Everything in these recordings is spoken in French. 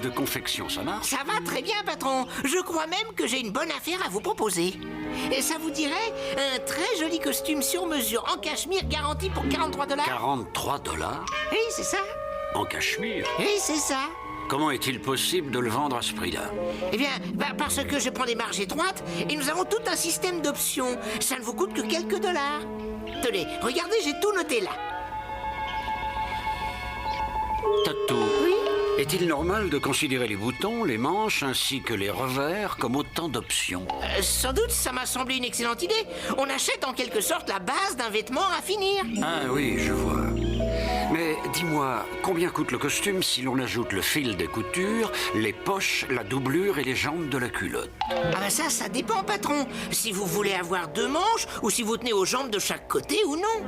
de confection, ça marche? Ça va très bien, patron. Je crois même que j'ai une bonne affaire à vous proposer. Et ça vous dirait un très joli costume sur mesure en cachemire garanti pour 43 $. 43 $? Oui, c'est ça. En cachemire? Oui, c'est ça. Comment est-il possible de le vendre à ce prix-là? Eh bien, parce que je prends des marges étroites et nous avons tout un système d'options. Ça ne vous coûte que quelques dollars. Tenez, regardez, j'ai tout noté là. Tatou. Oui? Est-il normal de considérer les boutons, les manches ainsi que les revers comme autant d'options? Sans doute, ça m'a semblé une excellente idée. On achète en quelque sorte la base d'un vêtement à finir. Ah oui, je vois. Mais dis-moi, combien coûte le costume si l'on ajoute le fil des coutures, les poches, la doublure et les jambes de la culotte? Ah ben ça dépend, patron. Si vous voulez avoir 2 manches ou si vous tenez aux jambes de chaque côté ou non.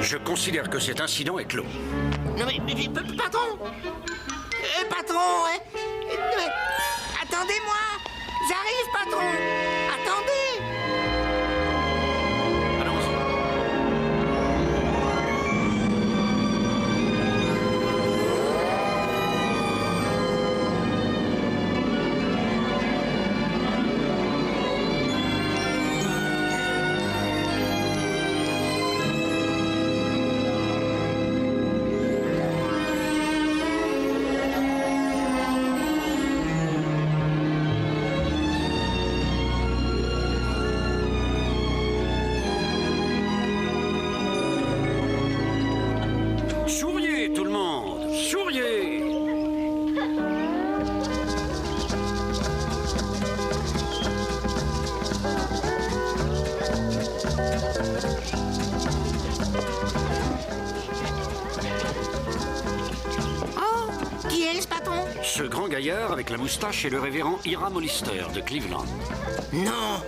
Je considère que cet incident est clos. Non mais patron patron, hein attendez-moi. J'arrive, patron. Attendez. Allons-y. Souriez, tout le monde! Souriez! Oh, qui est ce patron? Ce grand gaillard avec la moustache est le révérend Hiram Hollister de Cleveland. Non,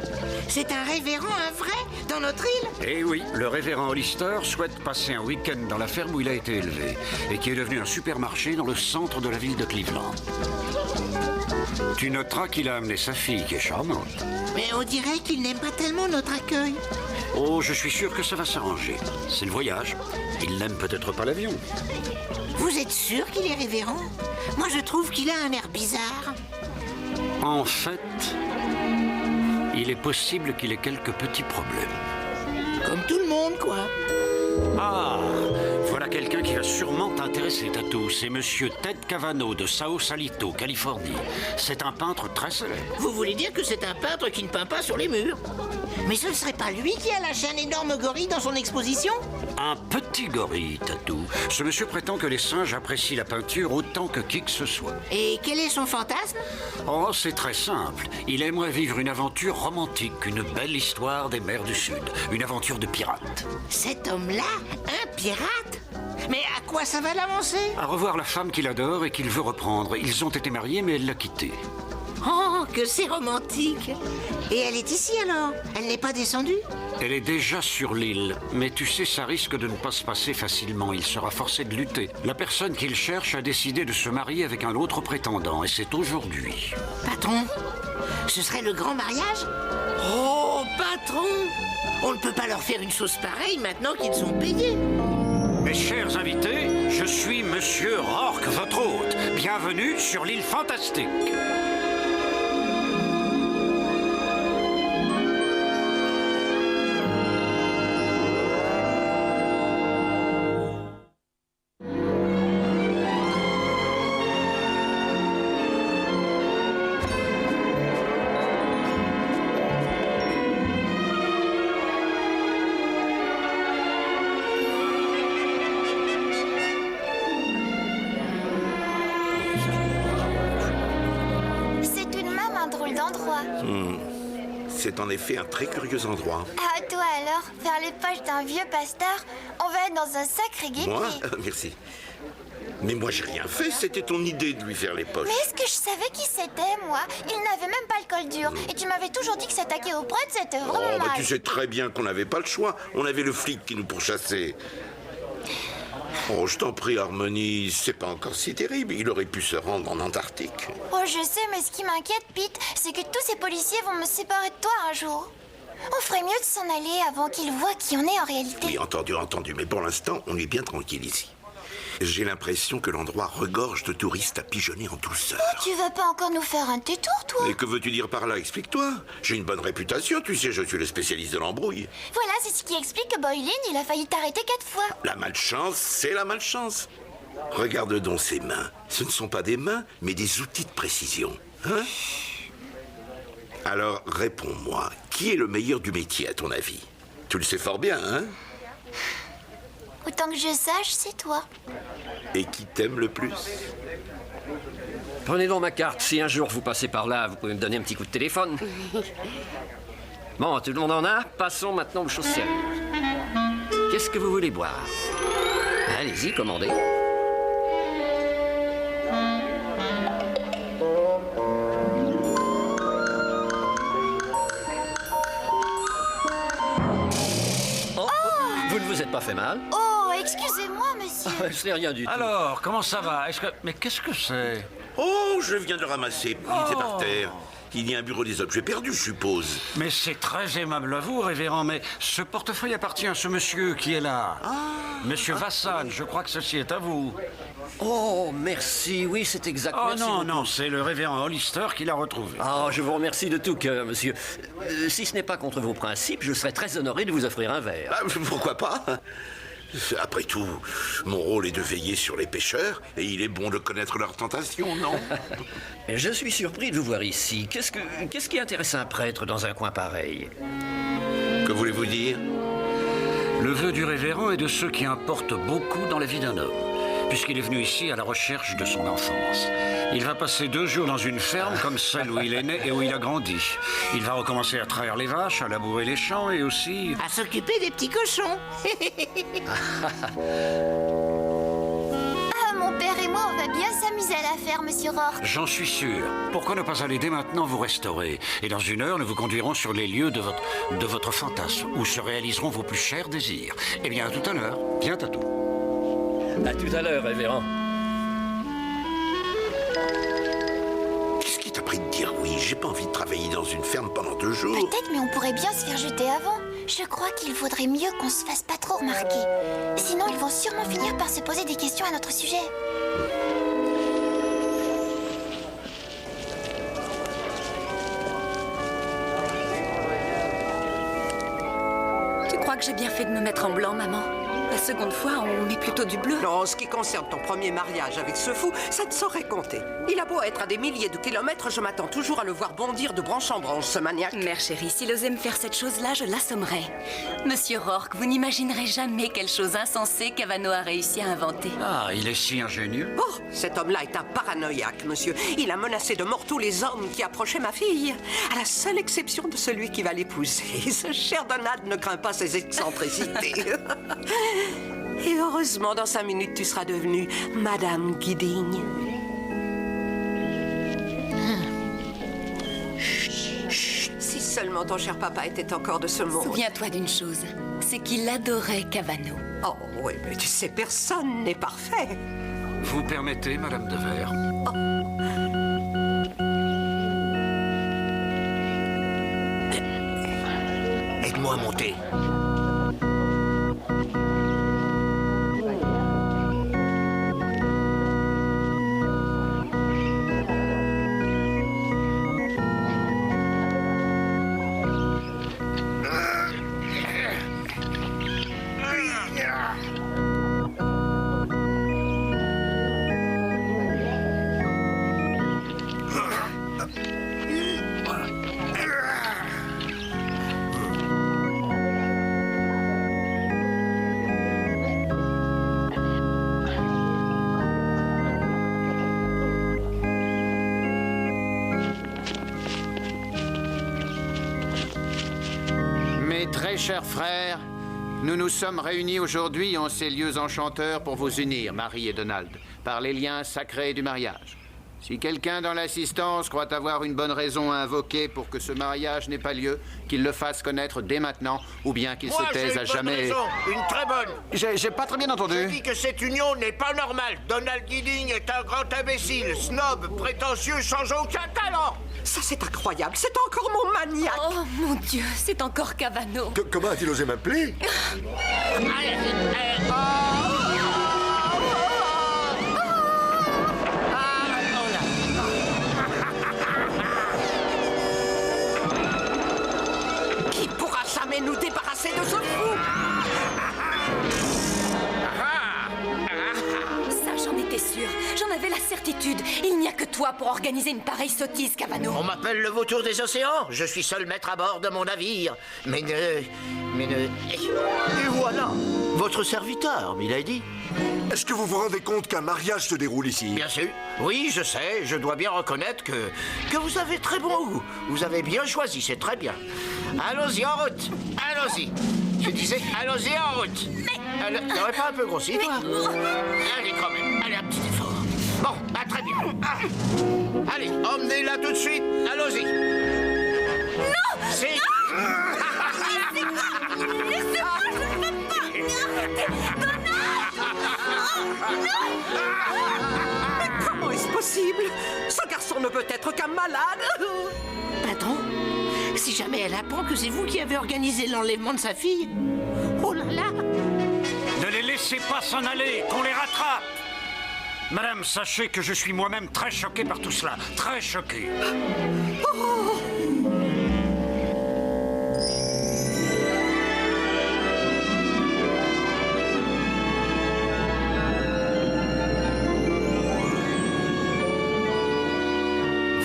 c'est un révérend, un vrai, dans notre île? Eh oui, le révérend Hollister souhaite passer un week-end dans la ferme où il a été élevé et qui est devenu un supermarché dans le centre de la ville de Cleveland. Tu noteras qu'il a amené sa fille qui est charmante. Mais on dirait qu'il n'aime pas tellement notre accueil. Oh, je suis sûr que ça va s'arranger. C'est le voyage. Il n'aime peut-être pas l'avion. Vous êtes sûr qu'il est révérend? Moi, je trouve qu'il a un air bizarre. En fait, il est possible qu'il ait quelques petits problèmes. Comme tout le monde, quoi. Ah, voilà quelqu'un qui va sûrement t'intéresser, Tatou. C'est Monsieur Ted Cavano de Sao Salito, Californie. C'est un peintre très célèbre. Vous voulez dire que c'est un peintre qui ne peint pas sur les murs? Mais ce ne serait pas lui qui a lâché un énorme gorille dans son exposition? Un petit gorille, Tatou. Ce monsieur prétend que les singes apprécient la peinture autant que qui que ce soit. Et quel est son fantasme? Oh, c'est très simple. Il aimerait vivre une aventure romantique, une belle histoire des mers du Sud, une aventure de pirate. Cet homme-là, un pirate? Mais à quoi ça va l'avancer? À revoir la femme qu'il adore et qu'il veut reprendre. Ils ont été mariés, mais elle l'a quitté. Oh, que c'est romantique! Et elle est ici alors? Elle n'est pas descendue? Elle est déjà sur l'île, mais tu sais, ça risque de ne pas se passer facilement. Il sera forcé de lutter. La personne qu'il cherche a décidé de se marier avec un autre prétendant, et c'est aujourd'hui. Patron, ce serait le grand mariage? Oh, patron! On ne peut pas leur faire une chose pareille maintenant qu'ils sont payés. Mes chers invités, je suis Monsieur Rourke, votre hôte. Bienvenue sur l'île fantastique. C'est en effet un très curieux endroit. Ah, toi alors, faire les poches d'un vieux pasteur, on va être dans un sacré guépier. Moi Merci. Mais moi, j'ai rien fait. C'était ton idée de lui faire les poches. Mais est-ce que je savais qui c'était, moi? Il n'avait même pas le col dur. Et tu m'avais toujours dit que s'attaquer aux prêtres, c'était vraiment bah, mal. tu sais très bien qu'on n'avait pas le choix. On avait le flic qui nous pourchassait. Oh, je t'en prie, Harmonie, c'est pas encore si terrible. Il aurait pu se rendre en Antarctique. Oh, je sais, mais ce qui m'inquiète, Pete, c'est que tous ces policiers vont me séparer de toi un jour. On ferait mieux de s'en aller avant qu'ils voient qui on est en réalité. Oui, entendu. Mais pour l'instant, on est bien tranquille ici. J'ai l'impression que l'endroit regorge de touristes à pigeonner en douceur. Tu veux pas encore nous faire un détour, toi? Et que veux-tu dire par là? Explique-toi. J'ai une bonne réputation, tu sais, je suis le spécialiste de l'embrouille. Voilà, c'est ce qui explique que Boylin, il a failli t'arrêter 4 fois. La malchance, c'est la malchance. Regarde donc ses mains. Ce ne sont pas des mains, mais des outils de précision. Hein? Alors, réponds-moi. Qui est le meilleur du métier, à ton avis? Tu le sais fort bien, hein? Autant que je sache, c'est toi. Et qui t'aime le plus? Prenez donc ma carte. Si un jour vous passez par là, vous pouvez me donner un petit coup de téléphone. Bon, tout le monde en a? Passons maintenant aux choses sérieuses. Qu'est-ce que vous voulez boire? Allez-y, commandez. Vous ne vous êtes pas fait mal? Oh, excusez-moi, monsieur. Ce n'est rien du tout. Alors, comment ça va? Mais qu'est-ce que c'est? Oh, je viens de le ramasser. Il était par terre. Il y a un bureau des objets perdus, je suppose. Mais c'est très aimable à vous, révérend, mais ce portefeuille appartient à ce monsieur qui est là. Monsieur Vassan, je crois que ceci est à vous. Oh, merci. Oui, c'est exact. Oh Merci non, beaucoup. non, c'est le révérend Hollister qui l'a retrouvé. Ah, je vous remercie de tout cœur, monsieur. Si ce n'est pas contre vos principes, je serais très honoré de vous offrir un verre. Ah, pourquoi pas? Après tout, mon rôle est de veiller sur les pêcheurs, et il est bon de connaître leurs tentations, non? Je suis surpris de vous voir ici. Qu'est-ce qui intéresse un prêtre dans un coin pareil? Que voulez-vous dire? Le vœu du révérend est de ceux qui importent beaucoup dans la vie d'un homme, puisqu'il est venu ici à la recherche de son enfance. Il va passer 2 jours dans une ferme comme celle où il est né et où il a grandi. Il va recommencer à traire les vaches, à labourer les champs et aussi... À s'occuper des petits cochons. Ah, mon père et moi, on va bien s'amuser à la ferme, monsieur Rourke. J'en suis sûr. Pourquoi ne pas aller dès maintenant vous restaurer? Et dans 1 heure, nous vous conduirons sur les lieux de votre fantasme, où se réaliseront vos plus chers désirs. Eh bien, à tout à l'heure. Bien, Tatou. À tout à l'heure, révérend. Qu'est-ce qui t'a pris de dire oui? J'ai pas envie de travailler dans une ferme pendant 2 jours. Peut-être, mais on pourrait bien se faire jeter avant. Je crois qu'il vaudrait mieux qu'on se fasse pas trop remarquer. Sinon, ils vont sûrement finir par se poser des questions à notre sujet. Tu crois que j'ai bien fait de me mettre en blanc, maman? La seconde fois, on met plutôt du bleu. Non, en ce qui concerne ton premier mariage avec ce fou, ça ne saurait compter. Il a beau être à des milliers de kilomètres, je m'attends toujours à le voir bondir de branche en branche, ce maniaque. Mère chérie, s'il osait me faire cette chose-là, je l'assommerais. Monsieur Rourke, vous n'imaginerez jamais quelle chose insensée Cavano a réussi à inventer. Ah, il est si ingénieux. Oh, cet homme-là est un paranoïaque, monsieur. Il a menacé de mort tous les hommes qui approchaient ma fille, à la seule exception de celui qui va l'épouser. Ce cher Donald ne craint pas ses excentricités. Et heureusement, dans 5 minutes, tu seras devenue Madame Gidding. Chut, si seulement ton cher papa était encore de ce monde. Souviens-toi d'une chose, c'est qu'il adorait Cavano. Oh, oui, mais tu sais, personne n'est parfait. Vous permettez, Madame de Vere? Aide-moi à monter. Mes très chers frères, nous nous sommes réunis aujourd'hui en ces lieux enchanteurs pour vous unir, Marie et Donald, par les liens sacrés du mariage. Si quelqu'un dans l'assistance croit avoir une bonne raison à invoquer pour que ce mariage n'ait pas lieu, qu'il le fasse connaître dès maintenant, ou bien qu'il se taise à jamais... Une très bonne. J'ai pas très bien entendu. Je dis que cette union n'est pas normale. Donald Gidding est un grand imbécile, snob, prétentieux, sans aucun talent. Ça, c'est incroyable. C'est encore mon maniaque. Oh mon Dieu, c'est encore Cavano. Comment a-t-il osé m'appeler? organiser une pareille sottise, Cavano? On m'appelle le vautour des océans. Je suis seul maître à bord de mon navire. Mais ne... Et voilà, votre serviteur, milady. Est-ce que vous vous rendez compte qu'un mariage se déroule ici? Bien sûr. Oui, je sais. Je dois bien reconnaître que vous avez très bon goût. Vous avez bien choisi, c'est très bien. Allons-y, en route. Allons-y. Je disais, allons-y, en route. Mais... T'aurais pas un peu grossi, toi? Allez, quand même. Allez, un petit effort. Bon, très bien. Allez, emmenez-la tout de suite. Allons-y. Non! C'est... Laissez-moi, je ne peux pas! Mais comment est-ce possible? Ce garçon ne peut être qu'un malade. Patron, si jamais elle apprend que c'est vous qui avez organisé l'enlèvement de sa fille... Oh là là! Ne les laissez pas s'en aller, qu'on les rattrape. Madame, sachez que je suis moi-même très choqué par tout cela. Très choqué.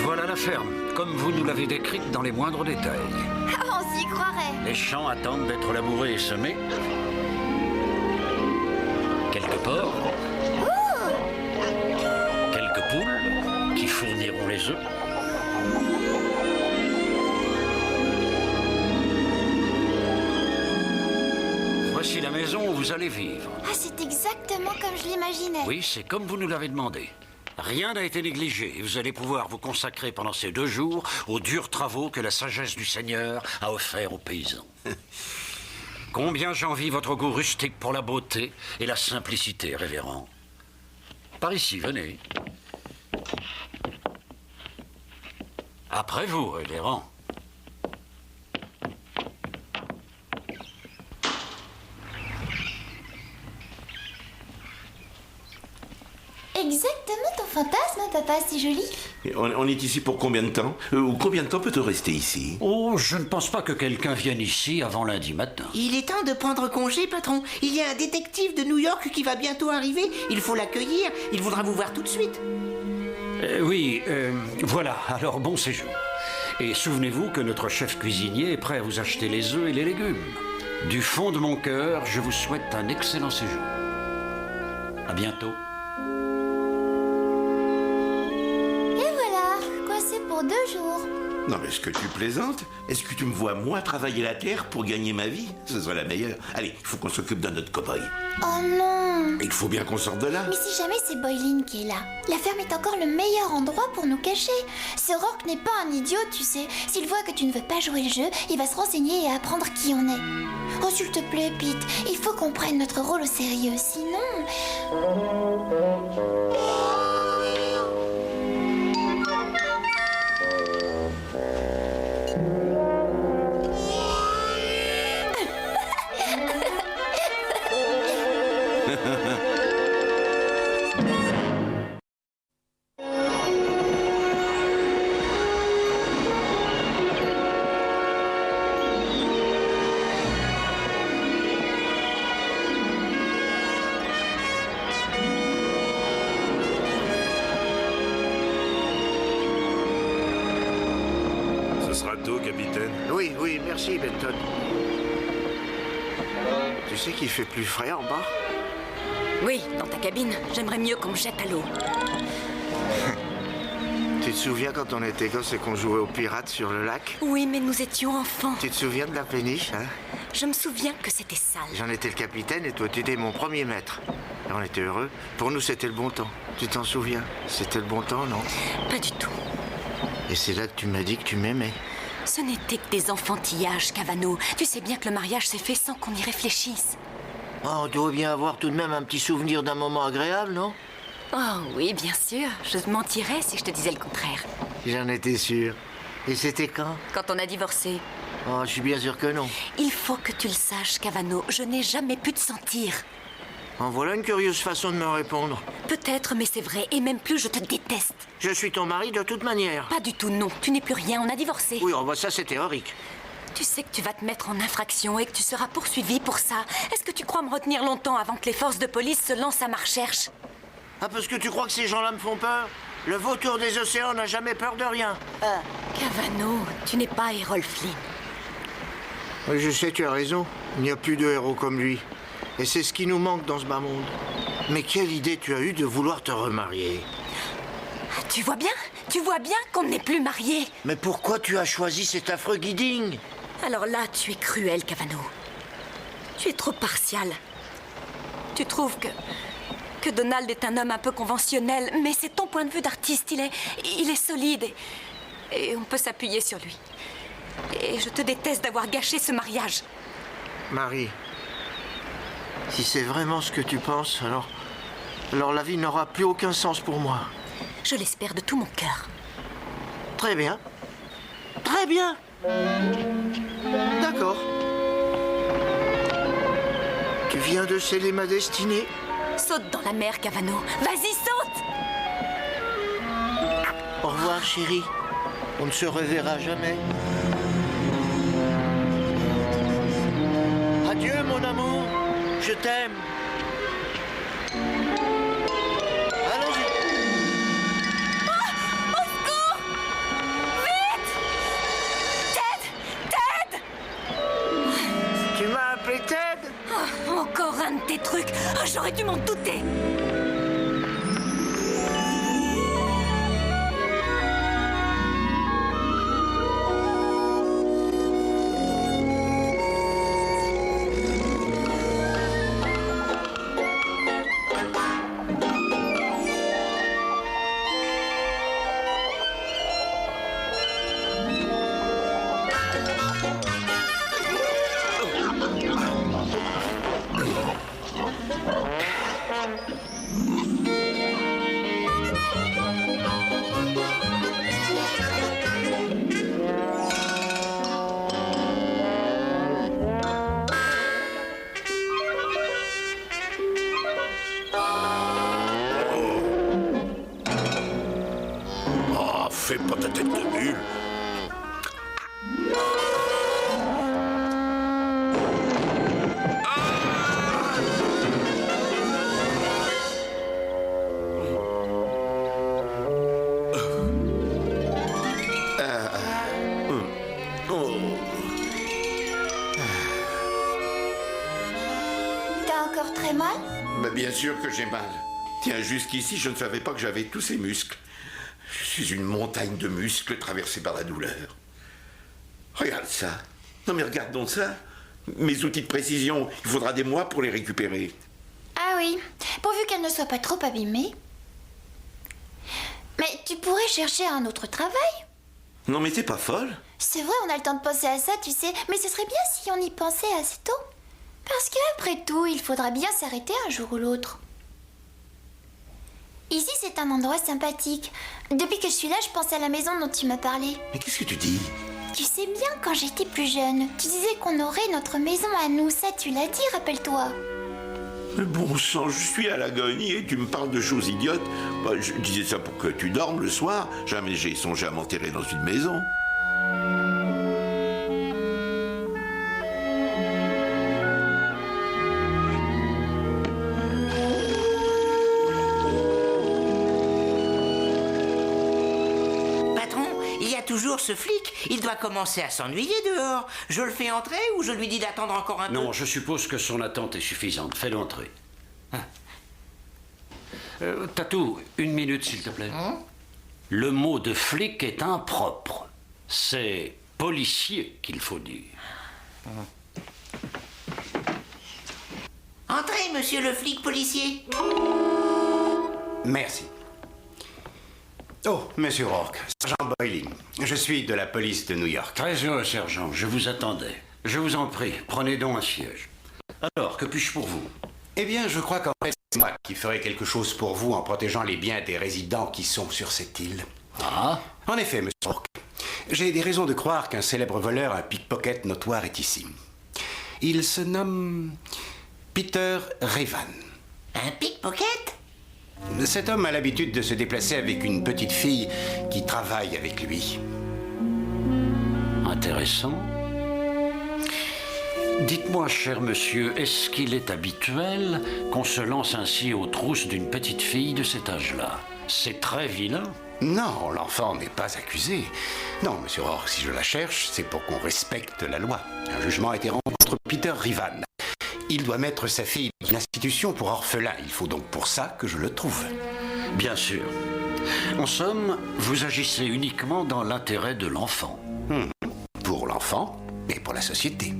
Voilà la ferme, comme vous nous l'avez décrite dans les moindres détails. On s'y croirait. Les champs attendent d'être labourés et semés. Quelques porcs. Quelques poules qui fourniront les œufs. Voici la maison où vous allez vivre. Ah, c'est exactement comme je l'imaginais. Oui, c'est comme vous nous l'avez demandé. Rien n'a été négligé et vous allez pouvoir vous consacrer pendant ces 2 jours aux durs travaux que la sagesse du Seigneur a offerts aux paysans. Combien j'envie votre goût rustique pour la beauté et la simplicité, révérend. Par ici, venez. Après vous, révérend. Exactement ton fantasme, papa, c'est joli. On est ici pour combien de temps? Ou combien de temps peut-on rester ici? Oh, je ne pense pas que quelqu'un vienne ici avant lundi matin. Il est temps de prendre congé, patron. Il y a un détective de New York qui va bientôt arriver. Il faut l'accueillir. Il voudra vous voir tout de suite. Oui, voilà, alors bon séjour. Et souvenez-vous que notre chef cuisinier est prêt à vous acheter les œufs et les légumes. Du fond de mon cœur, je vous souhaite un excellent séjour. À bientôt. Et voilà, coincé pour 2 jours. Non, mais est-ce que tu plaisantes? Est-ce que tu me vois, moi, travailler la terre pour gagner ma vie? Ce serait la meilleure. Allez, il faut qu'on s'occupe d'un autre cow-boy. Oh non! Il faut bien qu'on sorte de là. Mais si jamais c'est Boylin qui est là, la ferme est encore le meilleur endroit pour nous cacher. Ce Rourke n'est pas un idiot, tu sais. S'il voit que tu ne veux pas jouer le jeu, il va se renseigner et apprendre qui on est. Oh, s'il te plaît, Pete, il faut qu'on prenne notre rôle au sérieux, sinon... Capitaine. Oui, merci, Benton. Tu sais qu'il fait plus frais en bas? Oui, dans ta cabine. J'aimerais mieux qu'on me jette à l'eau. Tu te souviens quand on était gosses et qu'on jouait aux pirates sur le lac? Oui, mais nous étions enfants. Tu te souviens de la péniche, hein? Je me souviens que c'était sale. J'en étais le capitaine et toi tu étais mon premier maître. Et on était heureux. Pour nous c'était le bon temps. Tu t'en souviens? C'était le bon temps, non? Pas du tout. Et c'est là que tu m'as dit que tu m'aimais. Ce n'était que des enfantillages, Cavano. Tu sais bien que le mariage s'est fait sans qu'on y réfléchisse. Oh, on doit bien avoir tout de même un petit souvenir d'un moment agréable, non? Oh oui, bien sûr. Je mentirais si je te disais le contraire. J'en étais sûr. Et c'était quand? Quand on a divorcé. Oh, je suis bien sûr que non. Il faut que tu le saches, Cavano. Je n'ai jamais pu te sentir. En voilà une curieuse façon de me répondre. Peut-être, mais c'est vrai. Et même plus, je te déteste. Je suis ton mari de toute manière. Pas du tout, non. Tu n'es plus rien. On a divorcé. Oui, oh, bah ça c'est théorique. Tu sais que tu vas te mettre en infraction et que tu seras poursuivi pour ça. Est-ce que tu crois me retenir longtemps avant que les forces de police se lancent à ma recherche? Ah, parce que tu crois que ces gens-là me font peur? Le vautour des océans n'a jamais peur de rien. Cavano, tu n'es pas Errol Flynn. Oui, je sais, tu as raison. Il n'y a plus de héros comme lui. Et c'est ce qui nous manque dans ce bas monde. Mais quelle idée tu as eue de vouloir te remarier? Tu vois bien qu'on n'est plus mariés. Mais pourquoi tu as choisi cet affreux Gidding? Alors là, tu es cruel, Cavano. Tu es trop partial. Tu trouves que Donald est un homme un peu conventionnel, mais c'est ton point de vue d'artiste. Il est solide et on peut s'appuyer sur lui. Et je te déteste d'avoir gâché ce mariage. Marie, si c'est vraiment ce que tu penses, alors la vie n'aura plus aucun sens pour moi. Je l'espère de tout mon cœur. Très bien. Très bien. D'accord. Tu viens de sceller ma destinée. Saute dans la mer, Cavano. Vas-y, saute! Au revoir, chérie. On ne se reverra jamais. Adieu, mon amour. Je t'aime. Allons-y. Au secours! Vite! Ted! Tu m'as appelé Ted? Oh, encore un de tes trucs. Oh, j'aurais dû m'en douter. Fais pas ta tête de mule. T'as encore très mal? Mais bien sûr que j'ai mal. Tiens, jusqu'ici, je ne savais pas que j'avais tous ces muscles. Je suis une montagne de muscles traversée par la douleur. Regarde ça. Non mais regarde donc ça. Mes outils de précision, il faudra des mois pour les récupérer. Ah oui, pourvu qu'elle ne soit pas trop abîmée. Mais tu pourrais chercher un autre travail. Non mais t'es pas folle? C'est vrai, on a le temps de penser à ça, tu sais. Mais ce serait bien si on y pensait assez tôt. Parce qu'après tout, il faudra bien s'arrêter un jour ou l'autre. Ici, c'est un endroit sympathique. Depuis que je suis là, je pense à la maison dont tu m'as parlé. Mais qu'est-ce que tu dis? Tu sais bien, quand j'étais plus jeune, tu disais qu'on aurait notre maison à nous. Ça, tu l'as dit, rappelle-toi. Mais bon sang, je suis à l'agonie et tu me parles de choses idiotes. Bah, je disais ça pour que tu dormes le soir. Jamais j'ai songé à m'enterrer dans une maison. Toujours ce flic, il doit commencer à s'ennuyer dehors. Je le fais entrer ou je lui dis d'attendre encore un peu? Non, je suppose que son attente est suffisante. Fais-le entrer. Tatou, une minute s'il te plaît. Le mot de flic est impropre. C'est policier qu'il faut dire. Entrez, monsieur le flic policier. Merci. Oh, monsieur Rourke, sergent Boyling. Je suis de la police de New York. Très heureux, sergent. Je vous attendais. Je vous en prie, prenez donc un siège. Alors, que puis-je pour vous? Eh bien, je crois qu'en fait, c'est moi qui ferai quelque chose pour vous en protégeant les biens des résidents qui sont sur cette île. Ah? En effet, monsieur Rourke. J'ai des raisons de croire qu'un célèbre voleur, un pickpocket notoire, est ici. Il se nomme Peter Revan. Un pickpocket? Cet homme a l'habitude de se déplacer avec une petite fille qui travaille avec lui. Intéressant. Dites-moi, cher monsieur, est-ce qu'il est habituel qu'on se lance ainsi aux trousses d'une petite fille de cet âge-là? C'est très vilain. Non, l'enfant n'est pas accusé. Non, monsieur Rourke, si je la cherche, c'est pour qu'on respecte la loi. Un jugement a été rendu contre Peter Rivan. Il doit mettre sa fille dans une institution pour orphelins. Il faut donc pour ça que je le trouve. Bien sûr. En somme, vous agissez uniquement dans l'intérêt de l'enfant. Pour l'enfant et pour la société.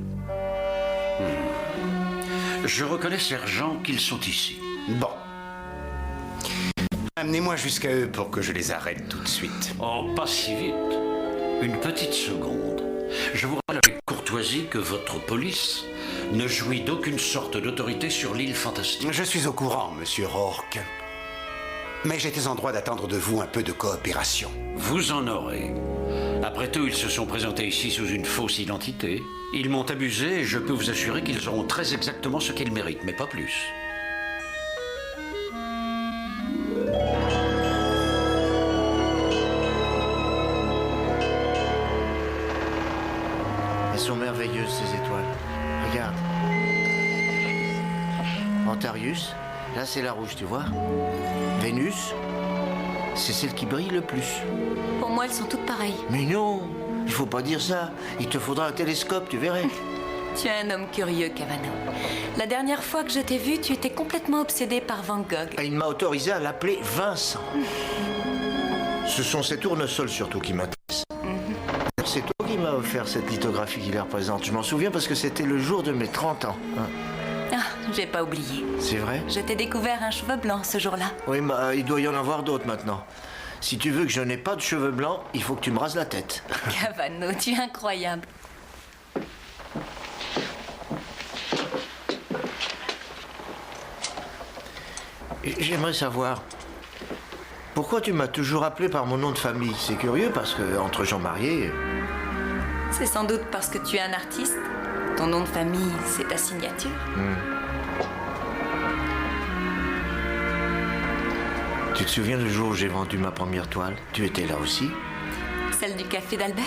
Je reconnais, sergent, qu'ils sont ici. Bon. Amenez-moi jusqu'à eux pour que je les arrête tout de suite. Oh, pas si vite. Une petite seconde. Je vous rappelle avec courtoisie que votre police ne jouit d'aucune sorte d'autorité sur l'île fantastique. Je suis au courant, monsieur Rourke. Mais j'étais en droit d'attendre de vous un peu de coopération. Vous en aurez. Après tout, ils se sont présentés ici sous une fausse identité. Ils m'ont abusé et je peux vous assurer qu'ils auront très exactement ce qu'ils méritent, mais pas plus. Elles sont merveilleuses, ces étoiles. Regarde. Antarius, là c'est la rouge, tu vois. Vénus, c'est celle qui brille le plus. Pour moi, elles sont toutes pareilles. Mais non, il faut pas dire ça. Il te faudra un télescope, tu verrais. Tu es un homme curieux, Cavano. La dernière fois que je t'ai vu, tu étais complètement obsédé par Van Gogh. Et il m'a autorisé à l'appeler Vincent. Ce sont ces tournesols surtout qui m'intéressent. C'est toi qui m'as offert cette lithographie qui les représente. Je m'en souviens parce que c'était le jour de mes 30 ans. Ah, j'ai pas oublié. C'est vrai? Je t'ai découvert un cheveu blanc ce jour-là. Oui, mais il doit y en avoir d'autres maintenant. Si tu veux que je n'ai pas de cheveux blancs, il faut que tu me rases la tête. Cavano, tu es incroyable. J'aimerais savoir, pourquoi tu m'as toujours appelé par mon nom de famille? C'est curieux parce que entre gens mariés... C'est sans doute parce que tu es un artiste. Ton nom de famille, c'est ta signature. Tu te souviens du jour où j'ai vendu ma première toile? Tu étais là aussi? Celle du café d'Albert?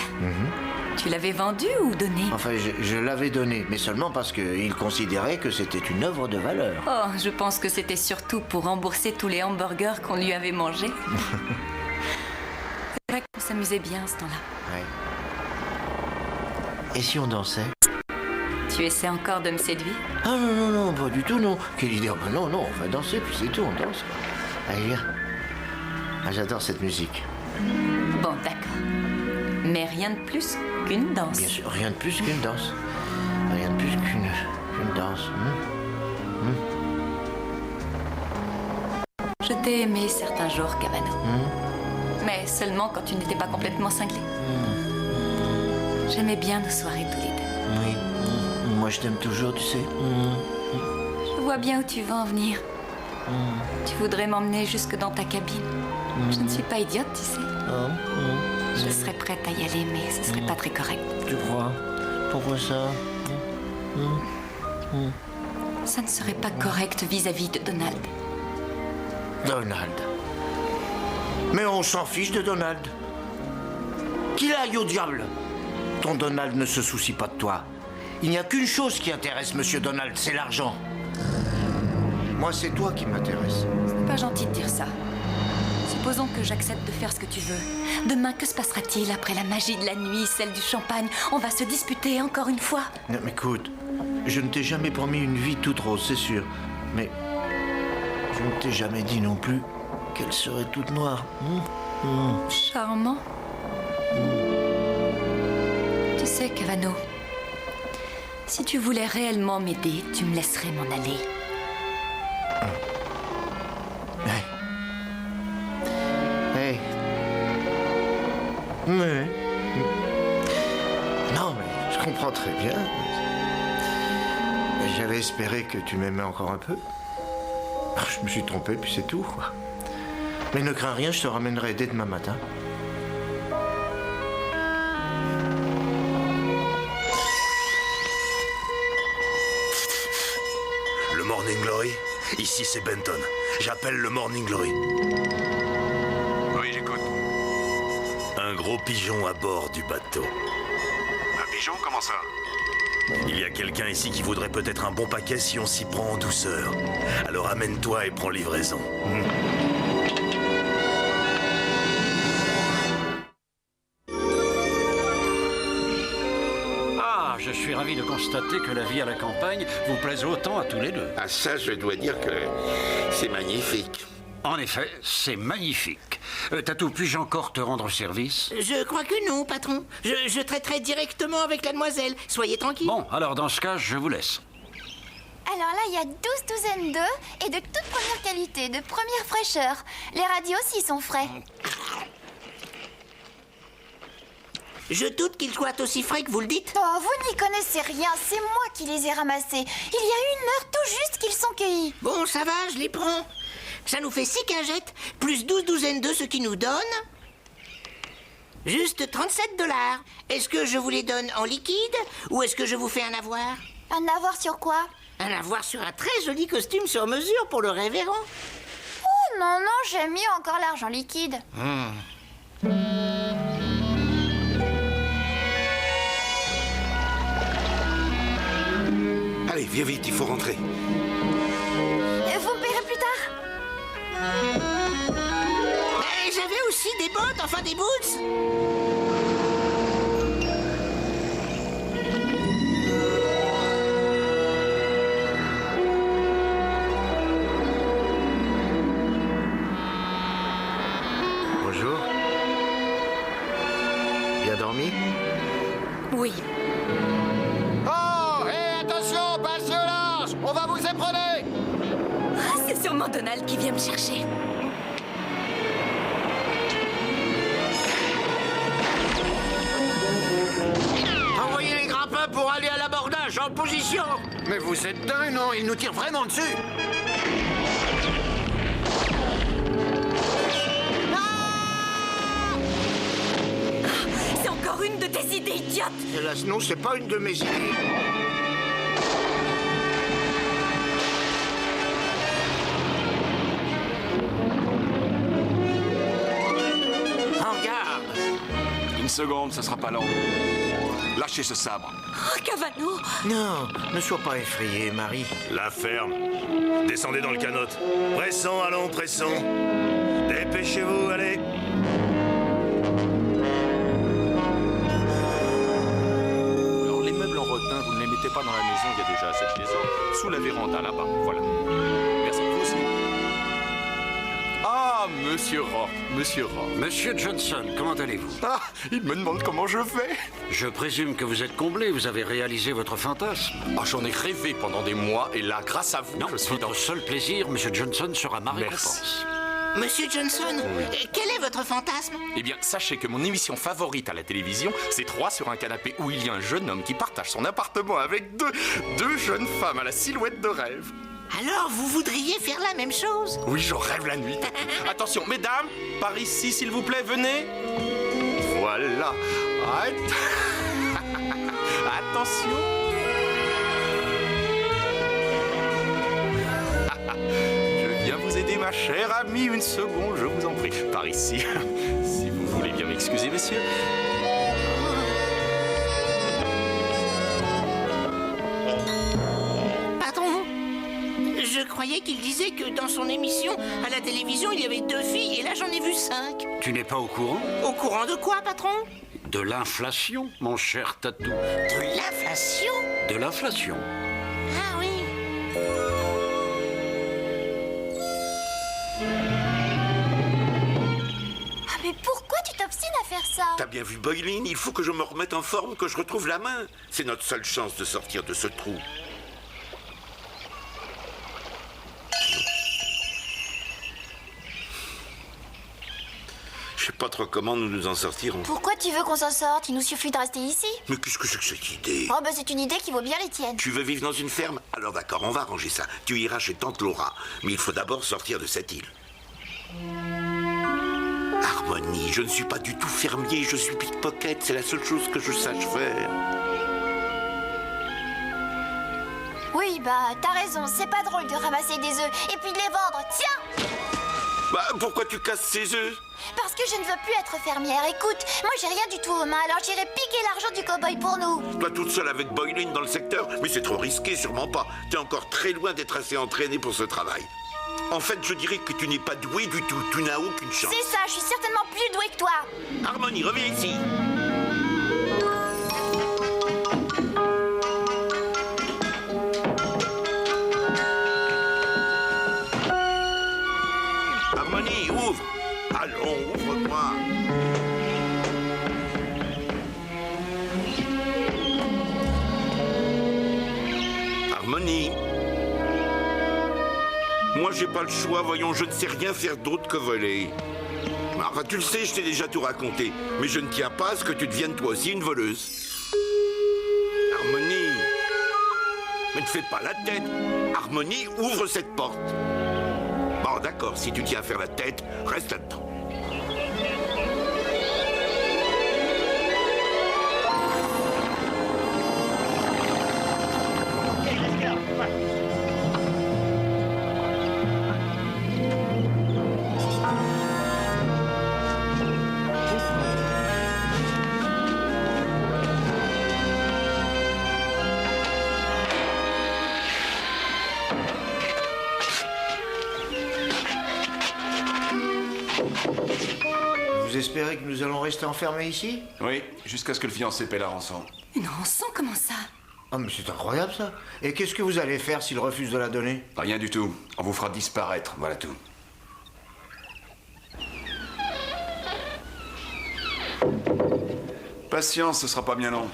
Tu l'avais vendue ou donnée? Enfin, je l'avais donnée, mais seulement parce qu'il considérait que c'était une œuvre de valeur. Oh, je pense que c'était surtout pour rembourser tous les hamburgers qu'on lui avait mangés. C'est vrai qu'on s'amusait bien ce temps-là. Ouais. Et si on dansait? Tu essaies encore de me séduire? Ah non, pas du tout, non. Quelle idée? Ben non, on va danser, puis c'est tout, on danse. Allez, viens. Ah, j'adore cette musique. Bon, d'accord. Mais rien de plus qu'une danse. Bien sûr, rien de plus qu'une danse. Rien de plus qu'une danse. Je t'ai aimé certains jours, Cavano. Mais seulement quand tu n'étais pas complètement cinglé. J'aimais bien nos soirées tous les deux. Oui. Moi, je t'aime toujours, tu sais. Je vois bien où tu veux en venir. Tu voudrais m'emmener jusque dans ta cabine. Je ne suis pas idiote, tu sais. Je serais prête à y aller, mais ce serait pas très correct. Tu crois? Pourquoi ça? Ça ne serait pas correct vis-à-vis de Donald. Donald. Mais on s'en fiche de Donald. Qu'il aille au diable. Ton Donald ne se soucie pas de toi. Il n'y a qu'une chose qui intéresse Monsieur Donald, c'est l'argent. Moi, c'est toi qui m'intéresse. Ce n'est pas gentil de dire ça. Supposons que j'accepte de faire ce que tu veux. Demain, que se passera-t-il après la magie de la nuit, celle du champagne? On va se disputer encore une fois. Non, mais écoute, je ne t'ai jamais promis une vie toute rose, c'est sûr. Mais je ne t'ai jamais dit non plus qu'elle serait toute noire. Charmant. Tu sais, Cavano, si tu voulais réellement m'aider, tu me laisserais m'en aller. Hey. Mais... Non, mais je comprends très bien. J'avais espéré que tu m'aimais encore un peu. Je me suis trompé, puis c'est tout, quoi. Mais ne crains rien, je te ramènerai dès demain matin. Le Morning Glory? Ici, c'est Benton. J'appelle le Morning Glory. Oui, j'écoute. Un gros pigeon à bord du bateau. Un pigeon? Comment ça? Il y a quelqu'un ici qui voudrait peut-être un bon paquet si on s'y prend en douceur. Alors amène-toi et prends livraison. je suis ravi de constater que la vie à la campagne vous plaise autant à tous les deux. Ah ça, je dois dire que c'est magnifique. En effet, c'est magnifique. Tatou, puis-je encore te rendre service? Je crois que non, patron. Je traiterai directement avec la demoiselle. Soyez tranquille. Bon, alors dans ce cas, je vous laisse. Alors là, il y a 12 douzaines d'œufs et de toute première qualité, de première fraîcheur. Les radis aussi sont frais. Je doute qu'ils soient aussi frais que vous le dites. Oh, vous n'y connaissez rien, c'est moi qui les ai ramassés. Il y a 1 heure tout juste qu'ils sont cueillis. Bon, ça va, je les prends. Ça nous fait 6 cagettes, plus 12 douzaines d'œufs, ce qui nous donne... juste $37. Est-ce que je vous les donne en liquide ou est-ce que je vous fais un avoir? Un avoir sur quoi? Un avoir sur un très joli costume sur mesure pour le révérend. Oh non, non, j'aime mieux encore l'argent liquide. Allez, viens vite, il faut rentrer. Vous me paierez plus tard? Mais j'avais aussi des bottes, enfin des boots. Bonjour. Bien dormi? Oui. Oh, hé, attention, pas de violence! On va vous éperonner! Ah, c'est sûrement Donald qui vient me chercher. Envoyez les grappins pour aller à l'abordage, en position! Mais vous êtes dingue, non? Il nous tire vraiment dessus! C'est encore une de tes idées idiotes. Hélas, non, c'est pas une de mes idées. Oh, regarde! Une seconde, ce sera pas long. Lâchez ce sabre. Oh, Cavano. Non, ne sois pas effrayée, Marie. La ferme. Descendez dans le canot. Pressons, allons, pressons. Dépêchez-vous, allez. Alors, les meubles en rotin, vous ne les mettez pas dans la maison, il y a déjà assez de maison. Sous la véranda, là-bas. Voilà. Merci, vous aussi. Ah, Monsieur Rourke, Monsieur Rourke. Monsieur Johnson, comment allez-vous? Ah, il me demande comment je vais. Je présume que vous êtes comblé, vous avez réalisé votre fantasme. Ah, j'en ai rêvé pendant des mois, et là, grâce à vous, Non, je suis votre seul plaisir, Monsieur Johnson, sera ma récompense. Monsieur Johnson, quel est votre fantasme? Eh bien, sachez que mon émission favorite à la télévision, c'est 3 sur un canapé où il y a un jeune homme qui partage son appartement avec deux jeunes femmes à la silhouette de rêve. Alors, vous voudriez faire la même chose? Oui, j'en rêve la nuit. Attention, mesdames, par ici, s'il vous plaît, venez. Voilà. Attention. Je viens vous aider, ma chère amie. Une seconde, je vous en prie. Par ici, si vous voulez bien m'excuser, messieurs. Patron, je croyais qu'il disait que dans son émission à la télévision, il y avait 2 filles et là j'en ai vu 5. Tu n'es pas au courant? Au courant de quoi, patron? De l'inflation, mon cher Tatou. De l'inflation? De l'inflation. Ah oui. Ah, mais pourquoi tu t'obstines à faire ça? T'as bien vu Boiling, il faut que je me remette en forme, que je retrouve la main. C'est notre seule chance de sortir de ce trou. Je sais pas trop comment nous nous en sortirons. Pourquoi tu veux qu'on s'en sorte? Il nous suffit de rester ici. Mais qu'est-ce que c'est que cette idée? Oh, bah c'est une idée qui vaut bien les tiennes. Tu veux vivre dans une ferme? Alors d'accord, on va arranger ça. Tu iras chez Tante Laura. Mais il faut d'abord sortir de cette île. Harmonie, je ne suis pas du tout fermier, je suis pickpocket. C'est la seule chose que je sache faire. Oui, bah t'as raison, c'est pas drôle de ramasser des œufs et puis de les vendre. Tiens! Bah, pourquoi tu casses ces œufs? Parce que je ne veux plus être fermière. Écoute, moi j'ai rien du tout aux mains, alors j'irai piquer l'argent du cow-boy pour nous. Toi toute seule avec Boiling dans le secteur? Mais c'est trop risqué, sûrement pas. T'es encore très loin d'être assez entraîné pour ce travail. En fait, je dirais que tu n'es pas doué du tout. Tu n'as aucune chance. C'est ça, je suis certainement plus douée que toi. Harmonie, reviens ici. Moi, j'ai pas le choix, voyons, je ne sais rien faire d'autre que voler. Enfin, tu le sais, je t'ai déjà tout raconté. Mais je ne tiens pas à ce que tu deviennes toi aussi une voleuse. Harmonie. Mais ne fais pas la tête. Harmonie, ouvre cette porte. Bon, d'accord, si tu tiens à faire la tête, reste là-dedans. Vous espérez que nous allons rester enfermés ici? Oui, jusqu'à ce que le fiancé paie la rançon. Une rançon, comment ça? Oh, mais c'est incroyable, ça. Et qu'est-ce que vous allez faire s'il refuse de la donner? Rien du tout. On vous fera disparaître, voilà tout. Patience, ce sera pas bien long.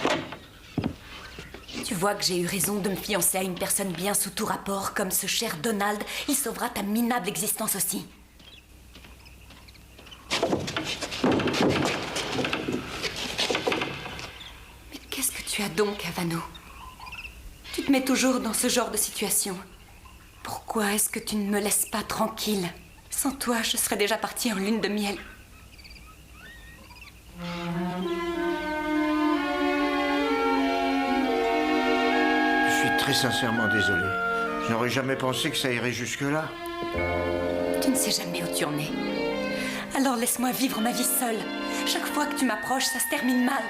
Tu vois que j'ai eu raison de me fiancer à une personne bien sous tout rapport, comme ce cher Donald. Il sauvera ta minable existence aussi. Mais qu'est-ce que tu as donc, Havano? Tu te mets toujours dans ce genre de situation. Pourquoi est-ce que tu ne me laisses pas tranquille? Sans toi, je serais déjà partie en lune de miel. Je suis très sincèrement désolé. Je n'aurais jamais pensé que ça irait jusque-là. Tu ne sais jamais où tu en es. Alors laisse-moi vivre ma vie seule. Chaque fois que tu m'approches, ça se termine mal.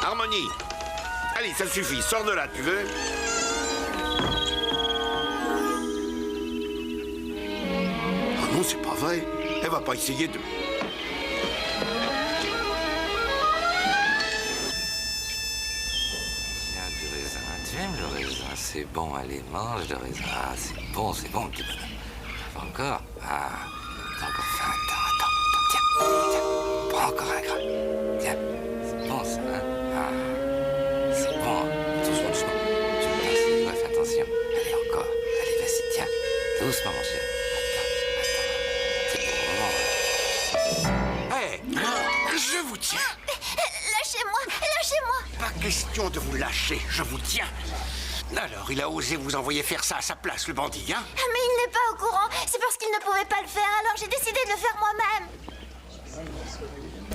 Harmonie. Allez, ça suffit, sors de là, tu veux? Ah non, c'est pas vrai. Elle va pas essayer de... Tiens, du raisin. Tu aimes le raisin? C'est bon, allez, mange le raisin. Ah, c'est bon, petit bonhomme. Encore? Ah, t'as encore faim. Attends. Tiens. Prends encore un grain. Tiens, c'est bon, ça, hein? Ah, c'est bon. Doucement. Tu me passes les doigts, fais attention. Allez, encore. Allez, vas-y, tiens. Doucement, mon cher. Je vous tiens. Lâchez-moi. Pas question de vous lâcher, je vous tiens. Alors, il a osé vous envoyer faire ça à sa place, le bandit, hein? Mais il n'est pas au courant. C'est parce qu'il ne pouvait pas le faire, alors j'ai décidé de le faire moi-même.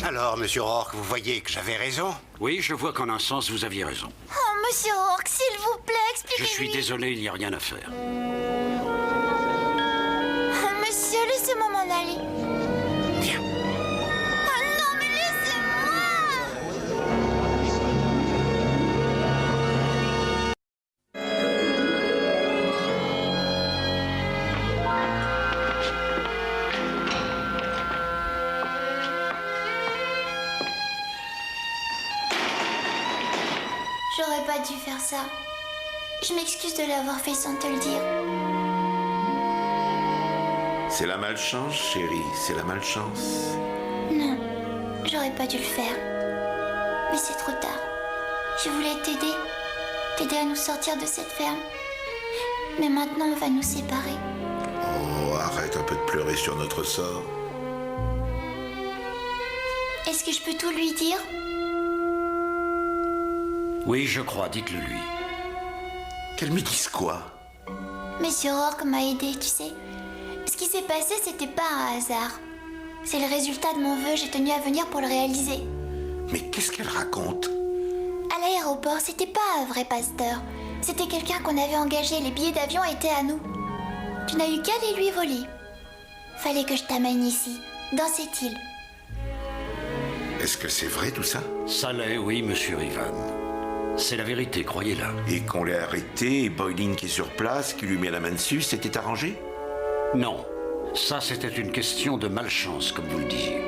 Alors, monsieur Rourke, vous voyez que j'avais raison? Oui, je vois qu'en un sens, vous aviez raison. Oh, monsieur Rourke, s'il vous plaît, expliquez-lui. Je suis désolé, il n'y a rien à faire. Monsieur, laissez-moi m'en aller. Viens. Oh non, mais laissez-moi. J'aurais pas dû faire ça. Je m'excuse de l'avoir fait sans te le dire. C'est la malchance, chérie, c'est la malchance. Non, j'aurais pas dû le faire. Mais c'est trop tard. Je voulais t'aider à nous sortir de cette ferme. Mais maintenant, on va nous séparer. Oh, arrête un peu de pleurer sur notre sort. Est-ce que je peux tout lui dire? Oui, je crois, dites-le lui. Qu'elle me dise quoi? Monsieur Rourke m'a aidé, tu sais. Ce qui s'est passé, c'était pas un hasard. C'est le résultat de mon vœu, j'ai tenu à venir pour le réaliser. Mais qu'est-ce qu'elle raconte? À l'aéroport, c'était pas un vrai pasteur. C'était quelqu'un qu'on avait engagé, les billets d'avion étaient à nous. Tu n'as eu qu'à les lui voler. Fallait que je t'amène ici, dans cette île. Est-ce que c'est vrai tout ça? Ça l'est, oui, monsieur Ivan. C'est la vérité, croyez-la. Et qu'on l'ait arrêté, et Boyline qui est sur place, qui lui met la main dessus, c'était arrangé? Non. Ça, c'était une question de malchance, comme vous le disiez.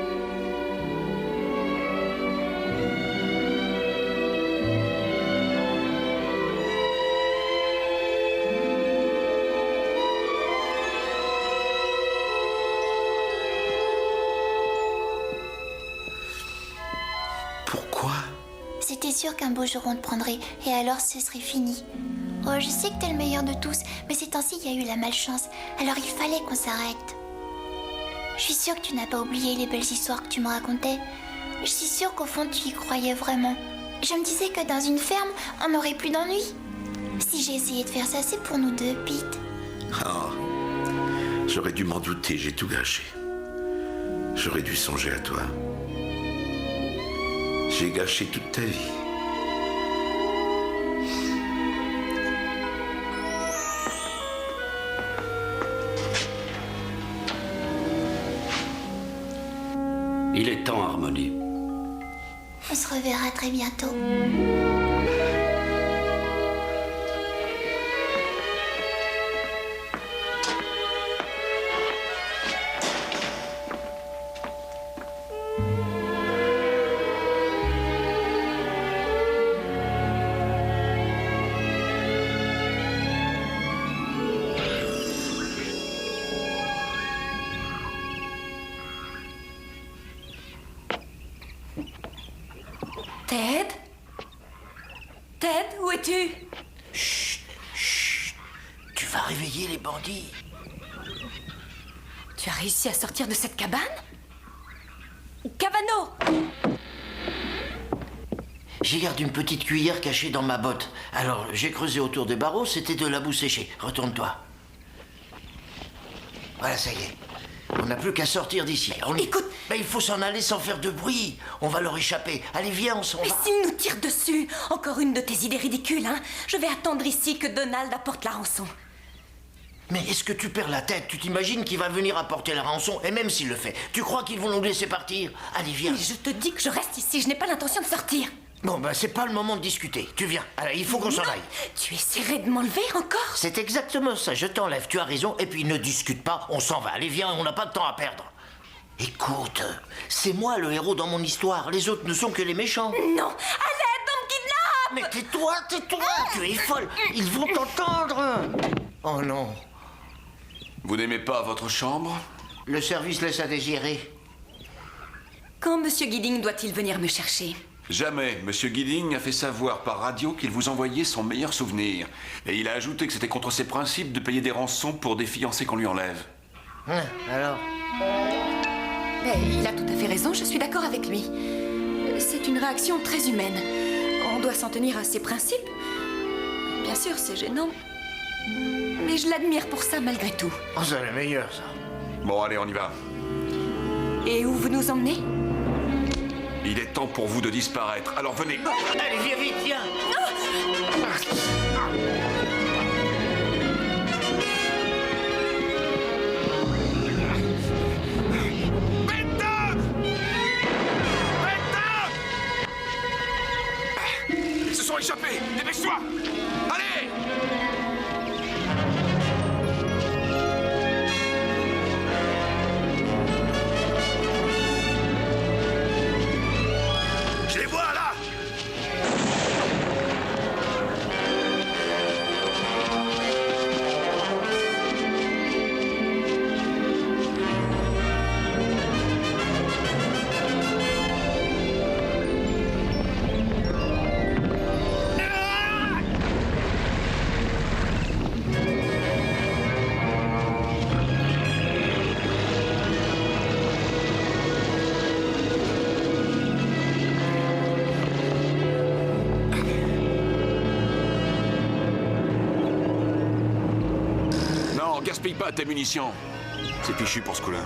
C'était sûr qu'un beau jour on te prendrait, et alors ce serait fini. Oh, je sais que t'es le meilleur de tous, mais ces temps-ci, il y a eu la malchance, alors il fallait qu'on s'arrête. Je suis sûre que tu n'as pas oublié les belles histoires que tu me racontais. Je suis sûre qu'au fond, tu y croyais vraiment. Je me disais que dans une ferme, on n'aurait plus d'ennui. Si j'ai essayé de faire ça, c'est pour nous deux, Pete. Oh, j'aurais dû m'en douter, j'ai tout gâché. J'aurais dû songer à toi. J'ai gâché toute ta vie. Il est temps, Harmonie. On se reverra très bientôt. Ted? Ted, où es-tu? Chut, chut. Tu vas réveiller les bandits. Tu as réussi à sortir de cette cabane? Cavano! J'y garde une petite cuillère cachée dans ma botte. Alors, j'ai creusé autour des barreaux, c'était de la boue séchée. Retourne-toi. Voilà, ça y est. On n'a plus qu'à sortir d'ici. Écoute... Mais il faut s'en aller sans faire de bruit. On va leur échapper. Allez, viens, on s'en va. Mais s'ils nous tirent dessus, encore une de tes idées ridicules, hein? Je vais attendre ici que Donald apporte la rançon. Mais est-ce que tu perds la tête? Tu t'imagines qu'il va venir apporter la rançon? Et même s'il le fait, tu crois qu'ils vont nous laisser partir? Allez, viens. Mais je te dis que je reste ici, je n'ai pas l'intention de sortir. Bon, ben, c'est pas le moment de discuter. Tu viens. Allez, il faut qu'on s'en aille. Tu essaierais de m'enlever encore? C'est exactement ça. Je t'enlève, tu as raison. Et puis, ne discute pas, on s'en va. Allez, viens, on n'a pas de temps à perdre. Écoute, c'est moi le héros dans mon histoire. Les autres ne sont que les méchants. Non, à l'aide, on me kidnappe! Mais tais-toi, tu es folle. Ils vont t'entendre. Oh non. Vous n'aimez pas votre chambre? Le service laisse à désirer. Quand Monsieur Gidding doit-il venir me chercher? Jamais. Monsieur Gidding a fait savoir par radio qu'il vous envoyait son meilleur souvenir. Et il a ajouté que c'était contre ses principes de payer des rançons pour des fiancés qu'on lui enlève. Alors? Mais il a tout à fait raison, je suis d'accord avec lui. C'est une réaction très humaine. On doit s'en tenir à ses principes. Bien sûr, c'est gênant. Mais je l'admire pour ça malgré tout. Oh, c'est le meilleur, ça. Bon, allez, on y va. Et où vous nous emmenez? Il est temps pour vous de disparaître. Alors venez. Allez, viens vite, viens. Ils se sont échappés. Dépêche-toi. Allez. Je les vois là. Non, gaspille pas tes munitions. C'est fichu pour ce coup-là.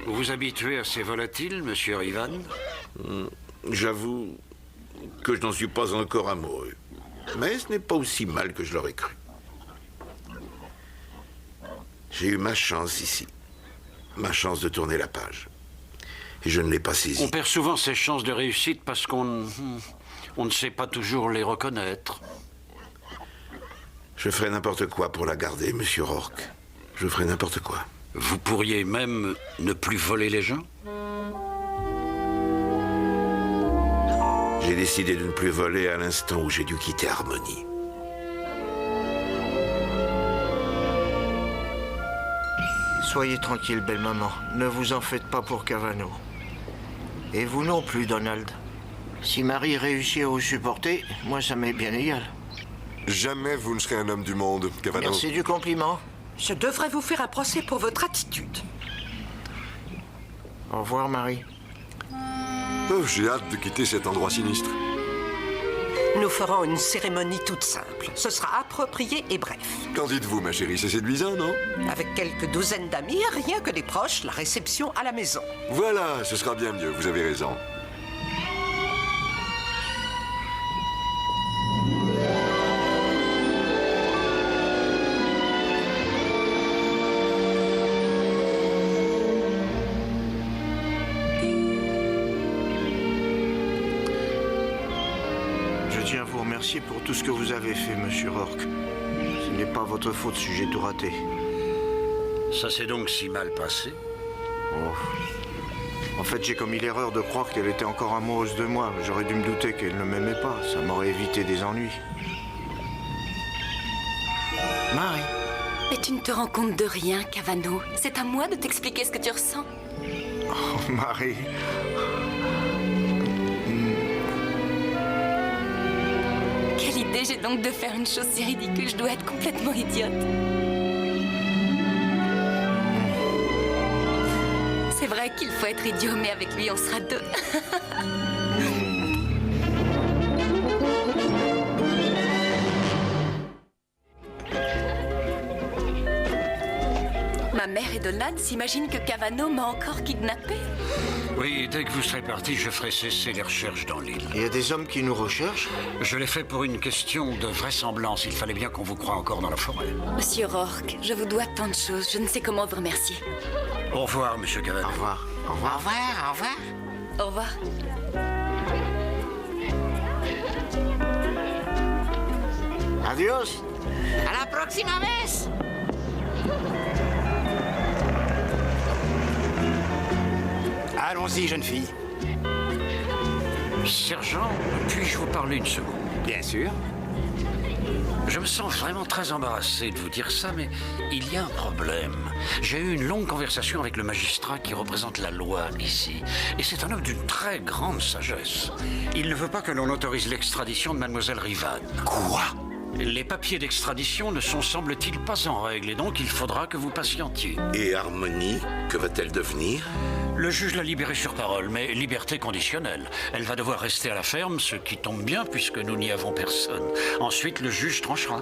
Vous vous habituez à ces volatiles, monsieur Rivan? J'avoue que je n'en suis pas encore amoureux. Mais ce n'est pas aussi mal que je l'aurais cru. J'ai eu ma chance ici. Ma chance de tourner la page. Et je ne l'ai pas saisie. On perd souvent ses chances de réussite parce qu'on ne sait pas toujours les reconnaître. Je ferai n'importe quoi pour la garder, monsieur Rourke. Je ferai n'importe quoi. Vous pourriez même ne plus voler les gens? J'ai décidé de ne plus voler à l'instant où j'ai dû quitter Harmonie. Soyez tranquille, belle maman. Ne vous en faites pas pour Cavano. Et vous non plus, Donald. Si Marie réussit à vous supporter, moi ça m'est bien égal. Jamais vous ne serez un homme du monde, Cavano. Merci du compliment. Je devrais vous faire un procès pour votre attitude. Au revoir, Marie. Oh, j'ai hâte de quitter cet endroit sinistre. Nous ferons une cérémonie toute simple. Ce sera approprié et bref. Qu'en dites-vous, ma chérie? C'est séduisant, non? Avec quelques douzaines d'amis, rien que des proches, la réception à la maison. Voilà, ce sera bien mieux, vous avez raison. Je tiens à vous remercier pour tout ce que vous avez fait, monsieur Rourke. Ce n'est pas votre faute si j'ai tout raté. Ça s'est donc si mal passé? Oh. En fait, j'ai commis l'erreur de croire qu'elle était encore amoureuse de moi. J'aurais dû me douter qu'elle ne m'aimait pas. Ça m'aurait évité des ennuis. Marie. Mais tu ne te rends compte de rien, Cavano. C'est à moi de t'expliquer ce que tu ressens. Oh, Marie. Quelle idée j'ai donc de faire une chose si ridicule. Je dois être complètement idiote. C'est vrai qu'il faut être idiot, mais avec lui, on sera deux. Ma mère et Donald s'imaginent que Cavano m'a encore kidnappé. Oui, dès que vous serez parti, je ferai cesser les recherches dans l'île. Il y a des hommes qui nous recherchent? Je l'ai fait pour une question de vraisemblance. Il fallait bien qu'on vous croie encore dans la forêt. Monsieur Rourke, je vous dois tant de choses. Je ne sais comment vous remercier. Au revoir, monsieur Cavano. Au revoir. Au revoir, au revoir. Au revoir. Adios. À la próxima vez. Allons-y, jeune fille. Sergent, puis-je vous parler une seconde? Bien sûr. Je me sens vraiment très embarrassé de vous dire ça, mais il y a un problème. J'ai eu une longue conversation avec le magistrat qui représente la loi ici. Et c'est un homme d'une très grande sagesse. Il ne veut pas que l'on autorise l'extradition de mademoiselle Rivan. Quoi? Les papiers d'extradition ne sont, semble-t-il, pas en règle, et donc il faudra que vous patientiez. Et Harmonie, que va-t-elle devenir? Le juge l'a libérée sur parole, mais liberté conditionnelle. Elle va devoir rester à la ferme, ce qui tombe bien puisque nous n'y avons personne. Ensuite, le juge tranchera.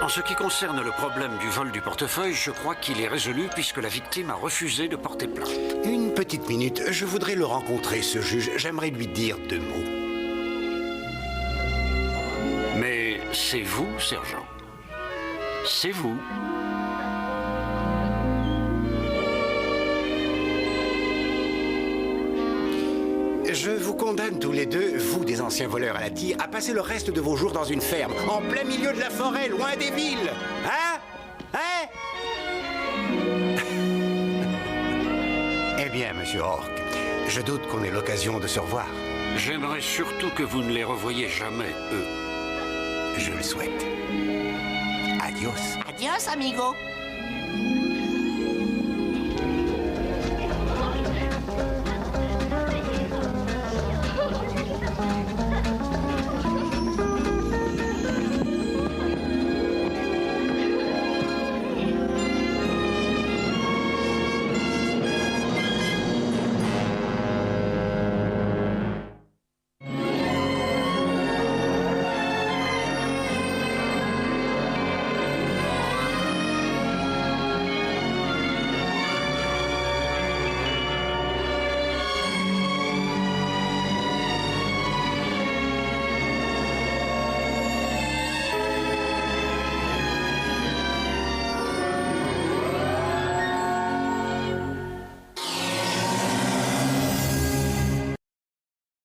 En ce qui concerne le problème du vol du portefeuille, je crois qu'il est résolu puisque la victime a refusé de porter plainte. Une petite minute, je voudrais le rencontrer, ce juge. J'aimerais lui dire 2 mots. Mais c'est vous, sergent. C'est vous. Je vous condamne tous les deux, vous des anciens voleurs à la tire, à passer le reste de vos jours dans une ferme, en plein milieu de la forêt, loin des villes. Hein? Eh bien, monsieur Rourke, je doute qu'on ait l'occasion de se revoir. J'aimerais surtout que vous ne les revoyiez jamais, eux. Je le souhaite. Adios. Adios, amigo.